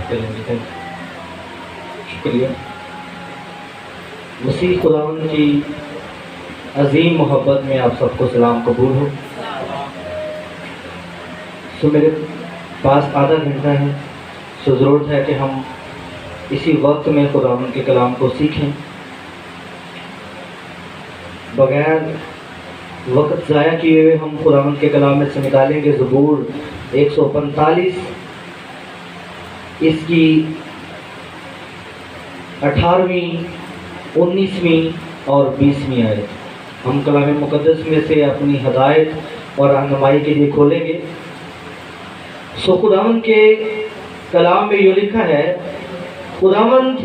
کریں گے. شکریہ. مسیح خداوند کی عظیم محبت میں آپ سب کو سلام قبول ہو. میرے پاس آدھا گھنٹہ ہے، ضرورت ہے کہ ہم اسی وقت میں خداوند کے کلام کو سیکھیں. بغیر وقت ضائع کیے ہوئے ہم خداوند کے کلام میں سے نکالیں گے زبور 145، اس کی 18ویں، 19ویں اور 20ویں آیت. ہم کلام مقدس میں سے اپنی ہدایت اور رہنمائی کے لیے کھولیں گے. خداوند کے کلام میں یہ لکھا ہے، خداوند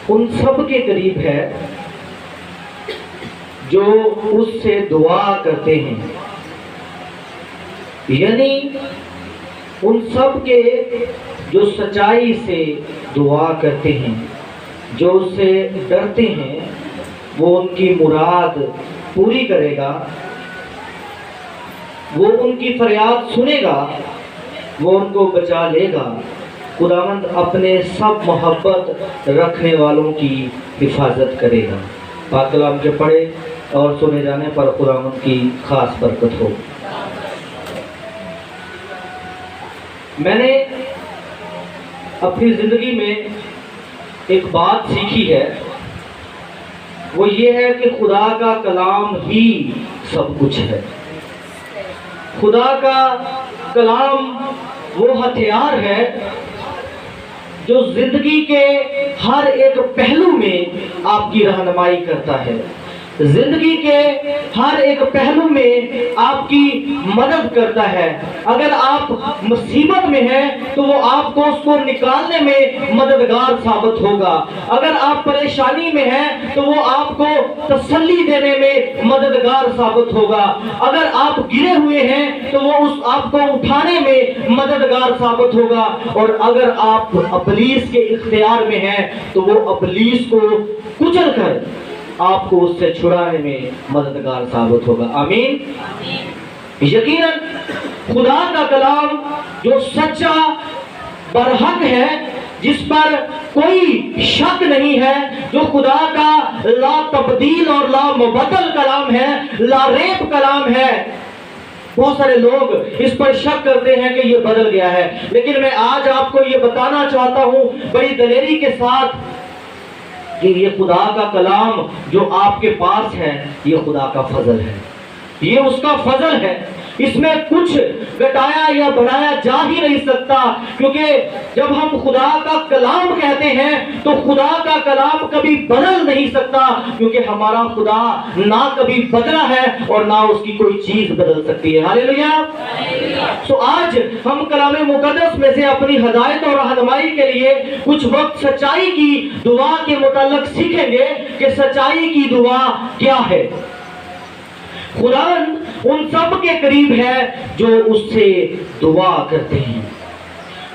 ان سب کے قریب ہے جو اس سے دعا کرتے ہیں. یعنی ان سب کے جو سچائی سے دعا کرتے ہیں، جو اس سے ڈرتے ہیں، وہ ان کی مراد پوری کرے گا، وہ ان کی فریاد سنے گا، وہ ان کو بچا لے گا. خداوند اپنے سب محبت رکھنے والوں کی حفاظت کرے گا. پاک کلام کے پڑھے اور سنے جانے پر خداوند کی خاص برکت ہو. میں نے اپنی زندگی میں ایک بات سیکھی ہے، وہ یہ ہے کہ خدا کا کلام ہی سب کچھ ہے. خدا کا کلام وہ ہتھیار ہے جو زندگی کے ہر ایک پہلو میں آپ کی رہنمائی کرتا ہے، زندگی کے ہر ایک پہلو میں آپ کی مدد کرتا ہے. اگر آپ مصیبت میں ہیں تو وہ آپ کو اس کو نکالنے میں مددگار ثابت ہوگا. اگر آپ پریشانی میں ہیں تو وہ آپ کو تسلی دینے میں مددگار ثابت ہوگا. اگر آپ گرے ہوئے ہیں تو وہ آپ کو اٹھانے میں مددگار ثابت ہوگا. اور اگر آپ ابلیس کے اختیار میں ہیں تو وہ ابلیس کو کچل کر آپ کو اس سے چھڑانے میں مددگار ثابت ہوگا. آمین. یقیناً خدا کا کلام جو سچا برحق ہے، جس پر کوئی شک نہیں ہے، جو خدا کا لا تبدیل اور لا مبدل کلام ہے، لا ریب کلام ہے. بہت سارے لوگ اس پر شک کرتے ہیں کہ یہ بدل گیا ہے، لیکن میں آج آپ کو یہ بتانا چاہتا ہوں بڑی دلیری کے ساتھ کہ یہ خدا کا کلام جو آپ کے پاس ہے، یہ خدا کا فضل ہے، یہ اس کا فضل ہے. اس میں کچھ گھٹایا یا بڑھایا جا ہی نہیں سکتا، کیونکہ جب ہم خدا کا کلام کہتے ہیں تو خدا کا کلام کبھی بدل نہیں سکتا، کیونکہ ہمارا خدا نہ کبھی بدلا ہے اور نہ اس کی کوئی چیز بدل سکتی ہے. ہاللیلویہ. سو آج ہم کلام مقدس میں سے اپنی ہدایت اور رہنمائی کے لیے کچھ وقت سچائی کی دعا کے متعلق سیکھیں گے کہ سچائی کی دعا کیا ہے. خداوند ان سب کے قریب ہے جو اس سے دعا کرتے ہیں.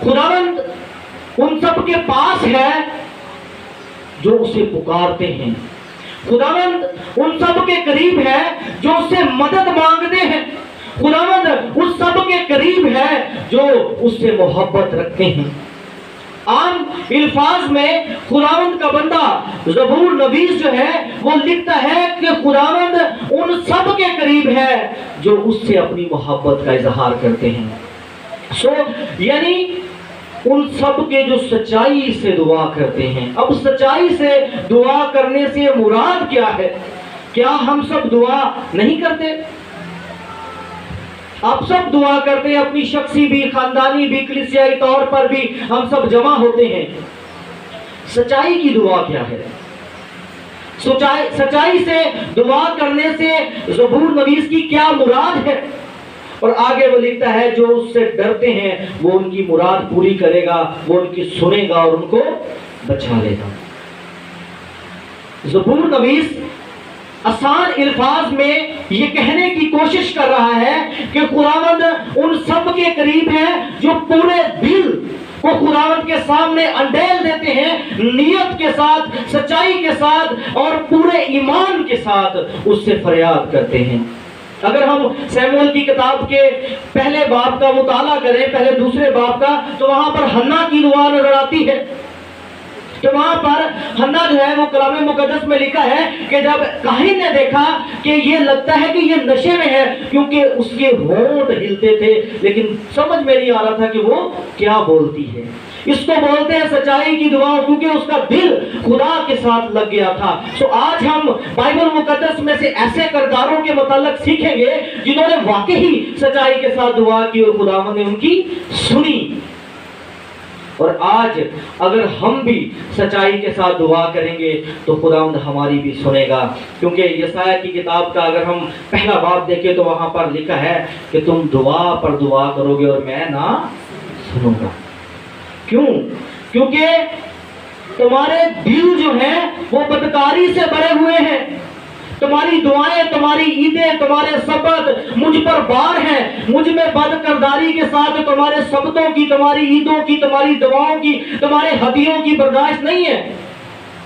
خداوند ان سب کے پاس ہے جو اسے پکارتے ہیں. خداوند ان سب کے قریب ہے جو اس سے مدد مانگتے ہیں. خداوند ان سب کے قریب ہے جو اس سے محبت رکھتے ہیں. عام الفاظ میں خداوند کا بندہ زبور نویس جو ہے وہ لکھتا ہے کہ خداوند ان سب کے قریب ہے جو اس سے اپنی محبت کا اظہار کرتے ہیں. یعنی ان سب کے جو سچائی سے دعا کرتے ہیں. اب سچائی سے دعا کرنے سے مراد کیا ہے؟ کیا ہم سب دعا نہیں کرتے؟ آپ سب دعا کرتے ہیں، اپنی شخصی بھی، خاندانی بھی، کلیسیائی طور پر بھی ہم سب جمع ہوتے ہیں. سچائی کی دعا کیا ہے؟ سچائی سے دعا کرنے سے زبور نویس کی کیا مراد ہے؟ اور آگے وہ لکھتا ہے جو اس سے ڈرتے ہیں وہ ان کی مراد پوری کرے گا، وہ ان کی سنے گا اور ان کو بچا لے گا. زبور نویس آسان الفاظ میں یہ کہنے کی کوشش کر رہا ہے کہ خداوند ان سب کے قریب ہے جو پورے دل کو خداوند کے سامنے انڈیل دیتے ہیں، نیت کے ساتھ، سچائی کے ساتھ اور پورے ایمان کے ساتھ اس سے فریاد کرتے ہیں. اگر ہم سیموئیل کی کتاب کے پہلے باب کا مطالعہ کریں، پہلے دوسرے باب کا، تو وہاں پر حنا کی دعا نظر آتی ہے۔ تو وہاں پر حنا جو ہے وہ کلام مقدس میں لکھا ہے کہ جب کاہن نے دیکھا کہ یہ لگتا ہے کہ یہ نشے میں ہے، کیونکہ اس کے ہونٹ ہلتے تھے لیکن سمجھ میں نہیں آ رہا تھا کہ وہ کیا بولتی ہے۔ اس کو بولتے ہیں سچائی کی دعا، کیونکہ اس کا دل خدا کے ساتھ لگ گیا تھا۔ سو آج ہم بائبل مقدس میں سے ایسے کرداروں کے متعلق سیکھیں گے جنہوں نے واقعی سچائی کے ساتھ دعا کی اور خداوند نے ان کی سنی۔ اور آج اگر ہم بھی سچائی کے ساتھ دعا کریں گے تو خداوند ہماری بھی سنے گا، کیونکہ یسایہ کی کتاب کا اگر ہم پہلا باب دیکھیں تو وہاں پر لکھا ہے کہ تم دعا پر دعا کرو گے اور میں نہ سنوں گا۔ کیوں؟ کیونکہ تمہارے دل جو ہیں وہ بدکاری سے بھرے ہوئے ہیں، تمہاری دعائیں، تمہاری عیدیں، تمہارے سبت مجھ پر بار ہیں، مجھ میں بد کرداری کے ساتھ تمہارے سبتوں کی، تمہاری عیدوں کی، تمہاری دعاؤں کی، تمہارے ہدیوں کی برداشت نہیں ہے۔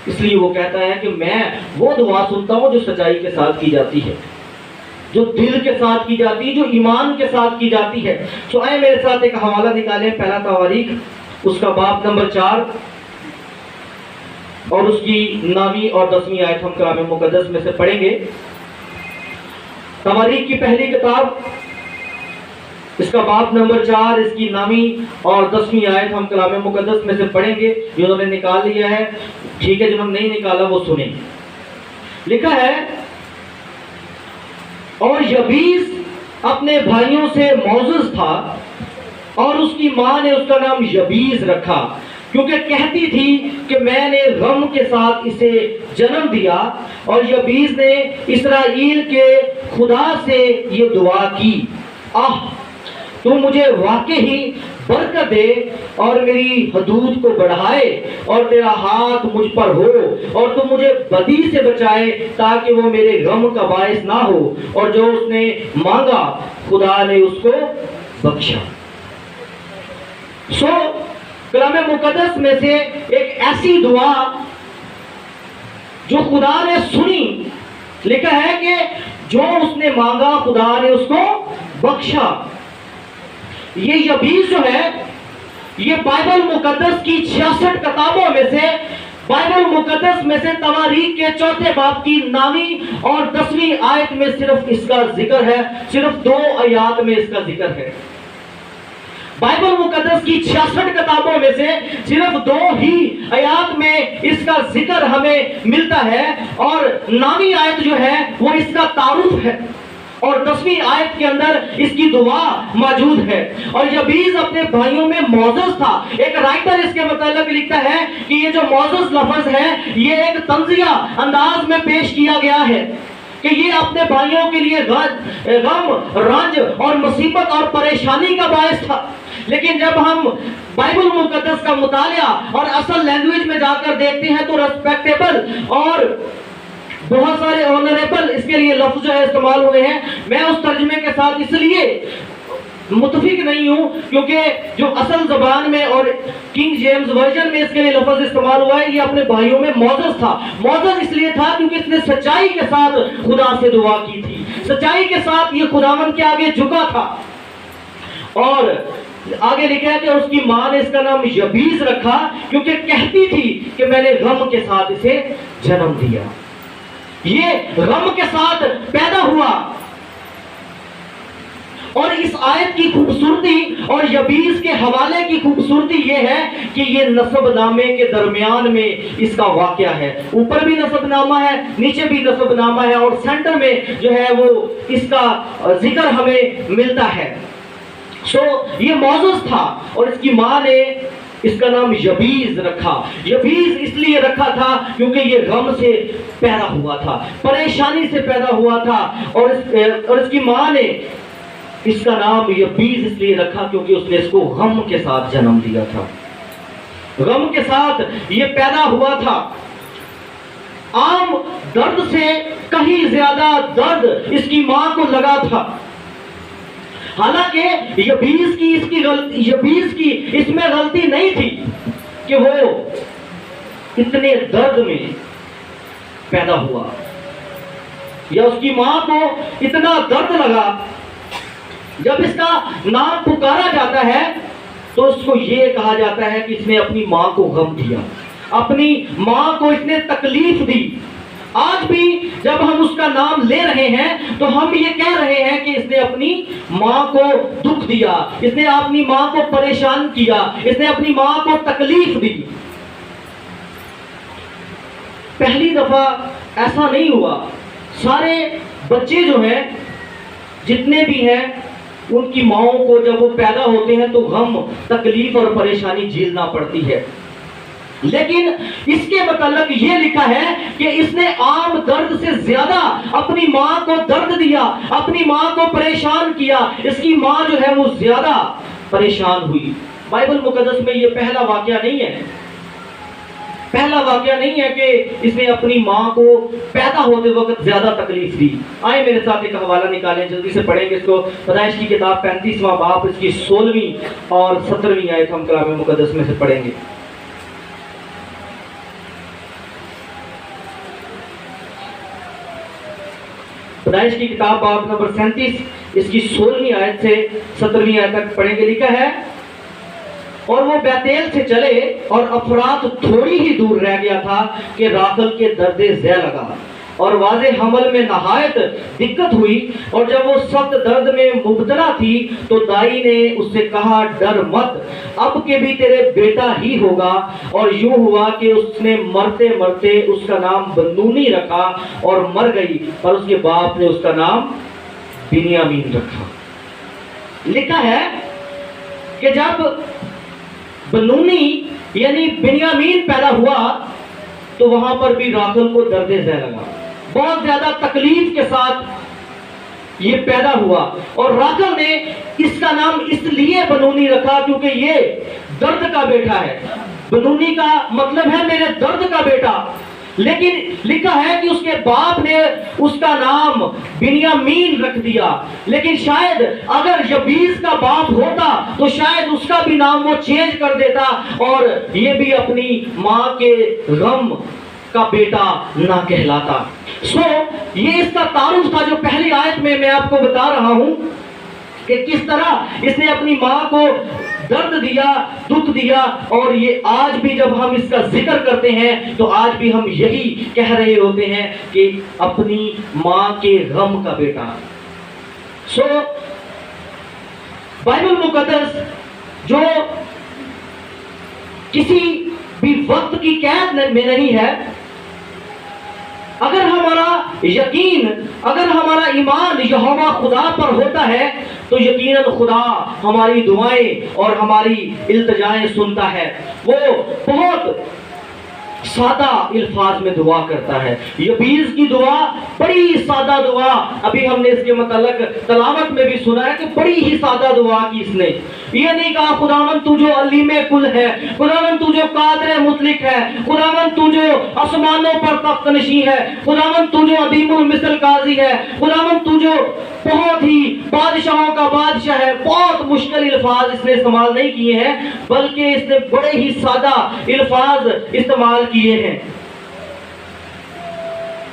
اس لیے وہ کہتا ہے کہ میں وہ دعا سنتا ہوں جو سچائی کے ساتھ کی جاتی ہے، جو دل کے ساتھ کی جاتی ہے، جو ایمان کے ساتھ کی جاتی ہے۔ سو آئے میرے ساتھ ایک حوالہ نکالیں، پہلا تواریخ اس کا باب نمبر 4 اور اس کی 9ویں اور 10ویں آیت ہم کلام مقدس میں سے پڑھیں گے۔ تواریخ کی پہلی کتاب اس کا باب نمبر 4، اس کی 9ویں اور 10ویں آیت ہم کلام مقدس میں سے پڑھیں گے۔ جنہوں نے نکال لیا ہے ٹھیک ہے، جنہوں نے نہیں نکالا وہ سنیں۔ لکھا ہے، اور یبیس اپنے بھائیوں سے معزز تھا اور اس کی ماں نے اس کا نام یبیس رکھا، کیونکہ کہتی تھی کہ میں نے غم کے ساتھ اسے جنم دیا۔ اور یبیس نے اسرائیل کے خدا سے یہ دعا کی، تو مجھے واقعی برکت دے اور میری حدود کو بڑھائے اور تیرا ہاتھ مجھ پر ہو اور تو مجھے بدی سے بچائے تاکہ وہ میرے غم کا باعث نہ ہو۔ اور جو اس نے مانگا خدا نے اس کو بخشا۔ سو کلام مقدس میں سے ایک ایسی دعا جو خدا نے سنی، لکھا ہے کہ جو اس نے مانگا خدا نے اس کو بخشا۔ یہ یبیس جو ہے، یہ بائبل مقدس کی 66 کتابوں میں سے، بائبل مقدس میں سے تواریخ کے 4 باب کی 9ویں اور 10ویں آیت میں صرف اس کا ذکر ہے، صرف 2 آیات میں اس کا ذکر ہے۔ بائبل مقدس کی 66 کتابوں میں سے صرف 2 ہی آیات میں اس کا ذکر ہمیں ملتا ہے، اور 9ویں آیت جو ہے وہ اس کا تعارف ہے، اور 10ویں آیت کے اندر اس کی دعا موجود ہے۔ اور یبیس اپنے بھائیوں میں معزز تھا۔ ایک رائٹر اس کے متعلق لکھتا ہے کہ یہ جو معزز لفظ ہے یہ ایک طنزیہ انداز میں پیش کیا گیا ہے کہ یہ اپنے بھائیوں کے لیے غم، رنج اور مصیبت اور پریشانی کا باعث تھا۔ لیکن جب ہم بائبل مقدس کا مطالعہ اور اصل لینگویج میں جا کر دیکھتے ہیں تو ریسپیکٹیبل اور بہت سارے آنریبل اس کے لیے لفظ جو ہے استعمال ہوئے ہیں۔ میں اس ترجمے کے ساتھ اس لیے متفق نہیں ہوں کیونکہ جو اصل زبان میں اور کنگ جیمز ورژن میں اس کے لیے لفظ استعمال ہوا ہے، یہ اپنے بھائیوں میں معزز تھا۔ معزز اس لیے تھا کیونکہ اس نے سچائی کے ساتھ خدا سے دعا کی تھی، سچائی کے ساتھ یہ خداوند کے آگے جھکا تھا۔ اور آگے لکھا ہے کہ اس کی ماں نے اس کا نام یبیس رکھا کیونکہ کہتی تھی کہ میں نے غم کے ساتھ اسے جنم دیا۔ یہ غم کے ساتھ پیدا ہوا۔ اور اس آیت کی خوبصورتی اور یبیس کے حوالے کی خوبصورتی یہ ہے کہ یہ نسب نامے کے درمیان میں اس کا واقعہ ہے۔ اوپر بھی نسب نامہ ہے، نیچے بھی نسب نامہ ہے، اور سینٹر میں جو ہے وہ اس کا ذکر ہمیں ملتا ہے۔ سو یہ معزز تھا اور اس کی ماں نے اس کا نام یبیس رکھا۔ یبیس اس لیے رکھا تھا کیونکہ یہ غم سے پیدا ہوا تھا، پریشانی سے پیدا ہوا تھا، اور اس کی ماں نے اس کا نام یبیس اس لیے رکھا کیونکہ اس نے اس کو غم کے ساتھ جنم دیا تھا، غم کے ساتھ یہ پیدا ہوا تھا۔ عام درد سے کہیں زیادہ درد اس کی ماں کو لگا تھا، حالانکہ یبیس کی اس میں غلطی نہیں تھی کہ وہ اتنے درد میں پیدا ہوا۔ یا اس کی ماں کو اتنا درد لگا، جب اس کا نام پکارا جاتا ہے تو اس کو یہ کہا جاتا ہے کہ اس نے اپنی ماں کو غم دیا، اپنی ماں کو اس نے تکلیف دی۔ آج بھی جب ہم اس کا نام لے رہے ہیں تو ہم یہ کہہ رہے ہیں کہ اس نے اپنی ماں کو دکھ دیا، اس نے اپنی ماں کو پریشان کیا، اس نے اپنی ماں کو تکلیف دی۔ پہلی دفعہ ایسا نہیں ہوا، سارے بچے جو ہیں جتنے بھی ہیں ان کی ماؤں کو جب وہ پیدا ہوتے ہیں تو غم، تکلیف اور پریشانی جھیلنا پڑتی ہے، لیکن اس کے متعلق یہ لکھا ہے کہ اس نے عام درد سے زیادہ اپنی ماں کو درد دیا، اپنی ماں کو پریشان کیا، اس کی ماں جو ہے وہ زیادہ پریشان ہوئی۔ بائبل مقدس میں یہ پہلا واقعہ نہیں ہے، پہلا واقعہ نہیں ہے کہ اس نے اپنی ماں کو پیدا ہوتے وقت زیادہ تکلیف دی۔ آئے میرے ساتھ ایک حوالہ نکالیں، جلدی سے پڑھیں گے اس کو۔ پیدائش کی کتاب 35واں باب، اس کی 16ویں اور 17ویں آیت ہم کلام مقدس میں سے پڑھیں گے۔ پیدائش کی کتاب باب نمبر 37، اس کی 16ویں آیت سے 17ویں آیت تک پڑھیں گے۔ لکھا ہے، اور وہ بیتیل سے چلے اور افرات تھوڑی ہی دور رہ گیا تھا کہ راحل کے درد ذہ لگا اور واضح حمل میں نہایت دقت ہوئی، اور جب وہ سخت درد میں مبتلا تھی تو دائی نے اس سے کہا، ڈر مت، اب کے بھی تیرے بیٹا ہی ہوگا۔ اور یوں ہوا کہ اس نے مرتے مرتے اس کا نام بنونی رکھا اور مر گئی، اور اس کے باپ نے اس کا نام بنیامین رکھا۔ لکھا ہے کہ جب بنونی یعنی بنیامین پیدا ہوا تو وہاں پر بھی راحل کو درد ذہ لگا، بہت زیادہ تکلیف کے ساتھ یہ پیدا ہوا، اور راحل نے اس کا نام اس لیے بنونی رکھا کیونکہ یہ درد کا بیٹا ہے۔ بنونی کا مطلب ہے میرے درد کا بیٹا، لیکن لکھا ہے کہ اس کے باپ نے اس کا نام بنیامین رکھ دیا، لیکن شاید اگر یبیس کا باپ ہوتا تو شاید اس کا بھی نام وہ چینج کر دیتا اور یہ بھی اپنی ماں کے غم کا بیٹا نہ کہلاتا۔ یہ اس کا تعارف تھا جو پہلی آیت میں آپ کو بتا رہا ہوں کہ کس طرح اس نے اپنی ماں کو درد دیا، دکھ دیا، اور یہ آج بھی جب ہم اس کا ذکر کرتے ہیں تو آج بھی ہم یہی کہہ رہے ہوتے ہیں کہ اپنی ماں کے غم کا بیٹا۔ بائبل مقدس جو کسی بھی وقت کی قید میں نہیں ہے، اگر ہمارا یقین، اگر ہمارا ایمان یہوہ خدا پر ہوتا ہے تو یقیناً خدا ہماری دعائیں اور ہماری التجائیں سنتا ہے۔ وہ بہت سادہ الفاظ میں دعا کرتا ہے۔ یبیس کی دعا بڑی سادہ دعا، ابھی ہم نے اس کے متعلق تلاوت میں بھی سنا ہے کہ بڑی ہی سادہ دعا کی اس نے۔ یہ نہیں کہا خداوند تو جو علیم کل ہے، خداوند تو جو قادر مطلق ہے، خداوند تو جو آسمانوں پر تخت نشین ہے، خداوند تو جو عدیم المثل قاضی ہے، خداوند تو جو بہت ہی بادشاہوں کا بادشاہ ہے۔ بہت مشکل الفاظ اس نے استعمال نہیں کیے ہیں، بلکہ اس نے بڑے ہی سادہ الفاظ استعمال کیے ہیں۔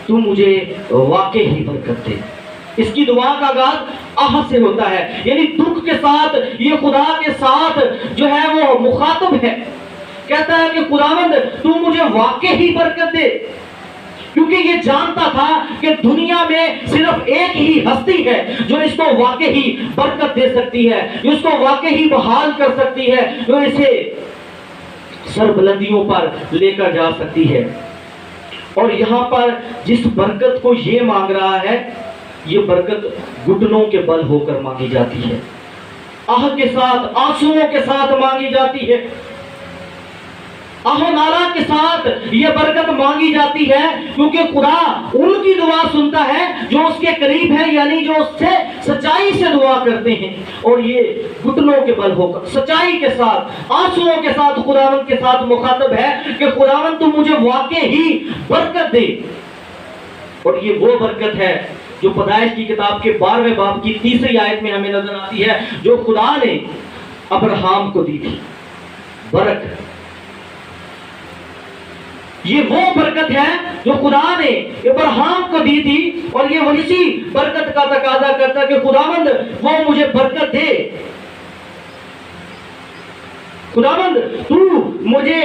تو مجھے واقع ہی برکت دے۔ اس کی دعا کا آغاز آہت سے ہوتا ہے، یعنی دکھ کے ساتھ یہ خدا کے ساتھ جو ہے وہ مخاطب ہے، کہتا ہے کہ خداوند تو مجھے واقع ہی برکت دے، کیونکہ یہ جانتا تھا کہ دنیا میں صرف ایک ہی ہستی ہے جو اس کو واقع ہی برکت دے سکتی ہے، جو اس کو واقع ہی بحال کر سکتی ہے، جو اسے سربلندیوں پر لے کر جا سکتی ہے۔ اور یہاں پر جس برکت کو یہ مانگ رہا ہے، یہ برکت گھٹنوں کے بل ہو کر مانگی جاتی ہے، آہ کے ساتھ، آنسوؤں کے ساتھ مانگی جاتی ہے، آہ و نالہ کے ساتھ یہ برکت مانگی جاتی ہے، کیونکہ خدا ان کی دعا سنتا ہے جو اس کے قریب ہے، یعنی جو اس سے سچائی سے دعا کرتے ہیں۔ اور یہ گھٹنوں کے بل ہو کر سچائی کے ساتھ، آنسوؤں کے ساتھ خداوند کے ساتھ مخاطب ہے کہ خداوند تو مجھے واقع ہی برکت دے۔ اور یہ وہ برکت ہے جو پیدائش کی کتاب کے 12ویں باب کی 3 آیت میں ہمیں نظر آتی ہے، جو خدا نے ابراہیم کو دی تھی، برکت۔ یہ وہ برکت ہے جو خدا نے ابراہیم کو دی تھی، اور یہ اسی برکت کا تقاضا کرتا کہ خداوند وہ مجھے برکت دے، خداوند تو مجھے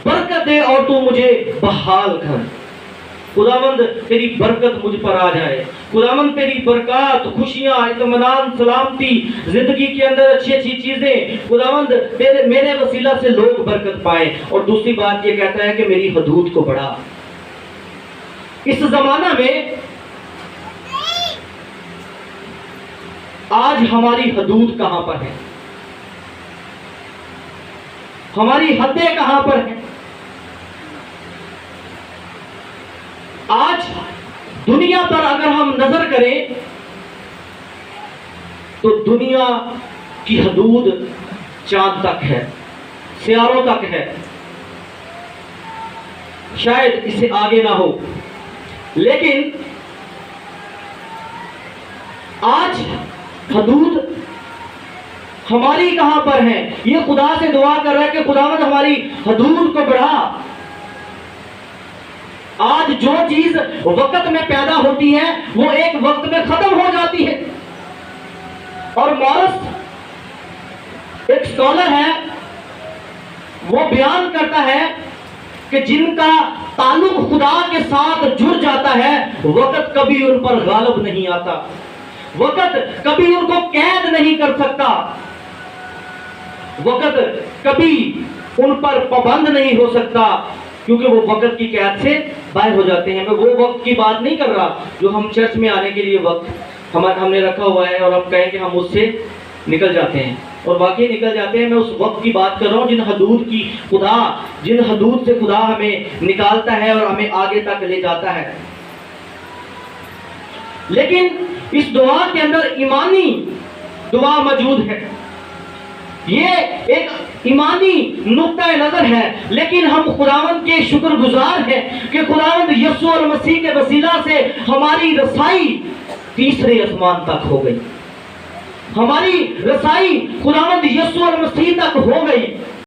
برکت دے اور تو مجھے بحال کر، خداوند تیری برکت مجھ پر آ جائے، خداوند تیری برکات، خوشیاں، اطمینان، سلامتی، زندگی کے اندر اچھی اچھی چیزیں، خداوند میرے وسیلہ سے لوگ برکت پائیں۔ اور دوسری بات یہ کہتا ہے کہ میری حدود کو بڑھا۔ اس زمانہ میں آج ہماری حدود کہاں پر ہیں؟ ہماری حدیں کہاں پر ہیں؟ آج دنیا پر اگر ہم نظر کریں تو دنیا کی حدود چاند تک ہے، سیاروں تک ہے، شاید اس سے آگے نہ ہو، لیکن آج حدود ہماری کہاں پر ہیں؟ یہ خدا سے دعا کر رہا ہے کہ خداوند ہماری حدود کو بڑھا۔ آج جو چیز وقت میں پیدا ہوتی ہے وہ ایک وقت میں ختم ہو جاتی ہے، اور مورس ایک اسکالر ہے، وہ بیان کرتا ہے کہ جن کا تعلق خدا کے ساتھ جڑ جاتا ہے وقت کبھی ان پر غالب نہیں آتا، وقت کبھی ان کو قید نہیں کر سکتا، وقت کبھی ان پر پابند نہیں ہو سکتا، کیونکہ وہ وقت کی قید سے باہر ہو جاتے ہیں۔ میں وہ وقت کی بات نہیں کر رہا جو ہم چرچ میں آنے کے لیے وقت ہم نے رکھا ہوا ہے اور ہم کہیں کہ ہم اس سے نکل جاتے ہیں، اور واقعی نکل جاتے ہیں۔ میں اس وقت کی بات کر رہا ہوں جن حدود سے خدا ہمیں نکالتا ہے اور ہمیں آگے تک لے جاتا ہے۔ لیکن اس دعا کے اندر ایمانی دعا موجود ہے، یہ ایک ایمانی نقطہ نظر ہے، لیکن ہم خداوند کے شکر گزار ہیں کہ خداوند یسوع المسیح کے وسیلہ سے ہماری رسائی تیسرے آسمان تک ہو گئی، ہماری رسائی خداوند یسوع المسیح تک ہو گئی۔